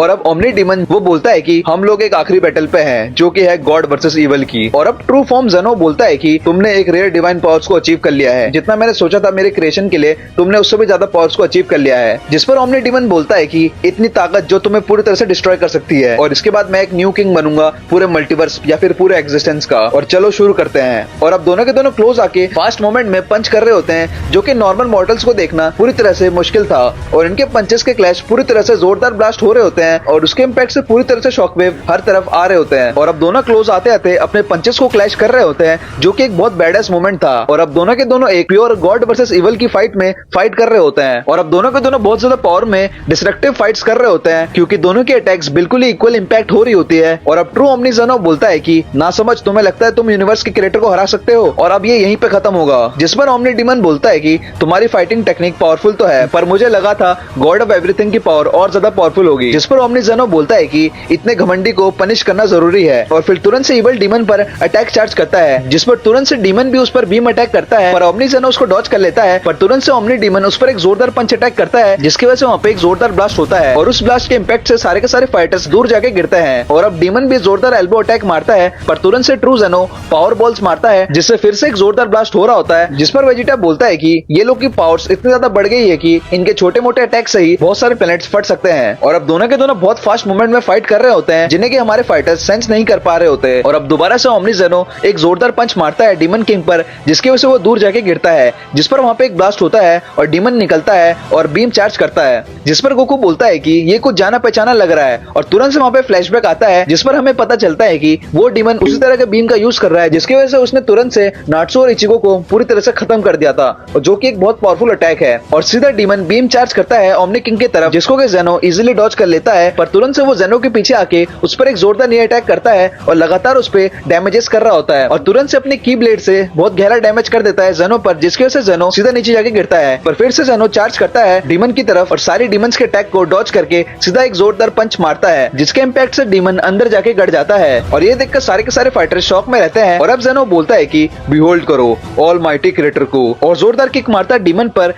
और अब omni demon वो बोलता है कि हम लोग एक आखिरी बैटल पे हैं, जो कि है गॉड वर्सेस इविल की। और अब ट्रू फॉर्म ज़ेनो बोलता है कि तुमने एक रेयर डिवाइन पावर्स को अचीव कर लिया है, जितना मैंने सोचा था मेरे क्रिएशन के लिए तुमने उससे भी ज्यादा पावर्स को अचीव कर लिया है। जिस पर ओमनी डीमन बोलता है कि इतनी ताकत जो तुम्हें पूरी तरह से डिस्ट्रॉय कर सकती है, और इसके बाद मैं एक न्यू किंग बनूंगा पूरे मल्टीवर्स या फिर पूरे एग्जिस्टेंस का। और चलो शुरू करते हैं। और अब दोनों के दोनों क्लोज आके फास्ट मोमेंट में पंच कर रहे होते हैं, जो कि नॉर्मल मॉडल्स को देखना पूरी तरह से मुश्किल था। और इनके पंचेस के क्लैश पूरी तरह से जोरदार ब्लास्ट हो रहे होते हैं, और उसके इम्पैक्ट से पूरी तरह से शॉकवेव हर तरफ आ रहे होते हैं। और अब दोनों क्लोज आते आते अपने पंचेस को क्लैश कर रहे होते हैं, जो कि एक बहुत बैडेस्ट मोमेंट था। और अब दोनों के दोनों एक प्योर गॉड वर्सेस इविल की फाइट में फाइट कर रहे होते हैं। और अब दोनों के दोनों बहुत ज्यादा पावर में डिस्ट्रक्टिव फाइट्स कर रहे होते हैं, क्योंकि दोनों की अटैक्स बिल्कुल ही इक्वल इंपैक्ट हो रही होती है। और अब ट्रू ओमनी ज़ेनो बोलता है कि ना समझ, तुम्हें लगता है तुम यूनिवर्स के क्रिएटर को हरा सकते हो, और अब ये यहीं पे खत्म होगा। जिस पर ओमनी डीमन बोलता है कि तुम्हारी फाइटिंग टेक्निक पावरफुल तो है, पर मुझे लगा था गॉड ऑफ एवरीथिंग की पावर और ज्यादा पावरफुल होगी। जिस पर ओमनी ज़ेनो बोलता है कि इतने घमंडी को पनिश करना जरूरी है, और फिर तुरंत से इविल डीमन पर अटैक चार्ज करता है। जिस पर तुरंत से डीमन भी उस पर बीम अटैक करता है, पर ओमनी ज़ेनो उसको डॉज कर लेता है। पर तुरंत से ओमनी डीमन उस पर एक जोरदार पंच अटैक करता है, जिसकी वजह से वहाँ पे एक जोरदार ब्लास्ट होता है, और उस ब्लास्ट के इम्पैक्ट से सारे के सारे फाइटर्स दूर जाके गिरते हैं। और अब डीमन भी जोरदार एल्बो अटैक मारता है, पर तुरंत से ट्रू ज़ेनो पावर बॉल्स मारता है, जिससे फिर से एक जोरदार ब्लास्ट हो रहा होता है। जिस पर वेजिटा बोलता है कि ये लोग की पावर्स इतनी ज्यादा बढ़ गई है कि इनके छोटे मोटे अटैक से ही बहुत सारे प्लैनेट्स फट सकते हैं। और अब दोनों के दोनों बहुत फास्ट मूवमेंट में फाइट कर रहे होते हैं, जिन्हें कि हमारे फाइटर्स सेंस नहीं कर पा रहे होते हैं। और अब दोबारा से ओमनी ज़ेनो एक जोरदार पंच मारता है डीमन किंग पर, जिसकी वजह से वो दूर जाके गिरता है। जिस पर वहाँ पे एक ब्लास्ट होता है और डीमन निकलता है और बीम चार्ज करता है। जिस पर गोकू बोलता है कि ये कुछ जाना पहचाना लग रहा है, और तुरंत से वहाँ पे फ्लैशबैक आता है, जिस पर हमें पता चलता है कि वो डीमन उसी तरह के बीम का यूज कर रहा है, जिसकी वजह से उसने तुरंत से नाट्सू और इचिगो को पूरी तरह से खत्म कर दिया था, और जो कि एक बहुत पावरफुल अटैक है। और सीधा डीमन बीम चार्ज करता है ओमनी किंग की तरफ, जिसको कि ज़ेनो इजीली डॉज कर लेता है। पर तुरंत से वो ज़ेनो के पीछे आके उस पर एक जोरदार नी अटैक करता है, और लगातार उस पे डैमेजेस कर रहा होता है, और तुरंत से अपनी की ब्लेड से बहुत गहरा डैमेज कर देता है ज़ेनो पर, जिसकी वजह से ज़ेनो सीधा नीचे जाके गिरता है। पर फिर से ज़ेनो चार्ज करता है डीमन की तरफ, और सारी डीमंस के अटैक को डॉज करके सीधा एक जोरदार पंच मारता है, जिसके इम्पैक्ट से डीमन अंदर जाके गड़ जाता है। और ये देखकर सारे के सारे फाइटर शॉक में रहते हैं। और अब ज़ेनो बोलता है कि बिहोल्ड करो ऑल माइटी क्रिएटर को, और जोरदार किक मारता है डीमन पर,